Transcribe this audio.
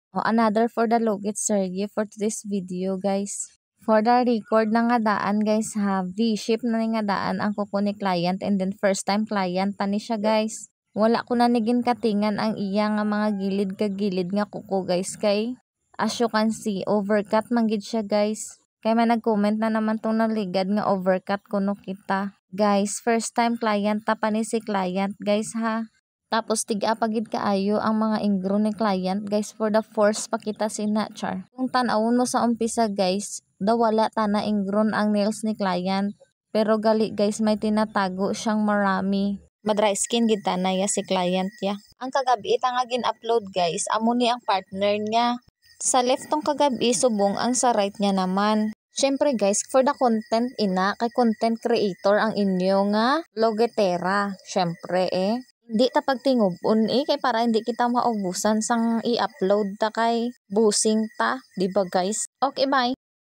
Another for the Logit Sergey for today's video, guys. For the record na nga daan, guys, ha, V-shape na nga daan ang kuko ni client, and then first time client tani siya, guys. Wala ko na nigin katingan ang iya nga mga gilid ka gilid nga kuko, guys, kay as you can see overcut manggid siya, guys. Kay may nag-comment na naman tong naligad nga overcut kuno kita. Guys, first time client ta pa ni si client, guys, ha. Tapos tig-apagid kaayo ang mga ingro ni client, guys, for the force pakita sina char. Kung tanawon mo sa umpisa, guys, wala tana ingron ang nails ni client. Pero gali, guys, may tinatago siyang marami. Madry skin gid na ya si client ya. Ang kagabi nga gin-upload, guys, amo ni ang partner niya. Sa left tong kagabi subong, ang sa right niya naman. Syempre, guys, for the content kay content creator ang inyo nga logetera. Syempre hindi ta pagtingobon kay para hindi kita maubusan sang i-upload ta kay busing ta, di ba, guys? Okay, bye.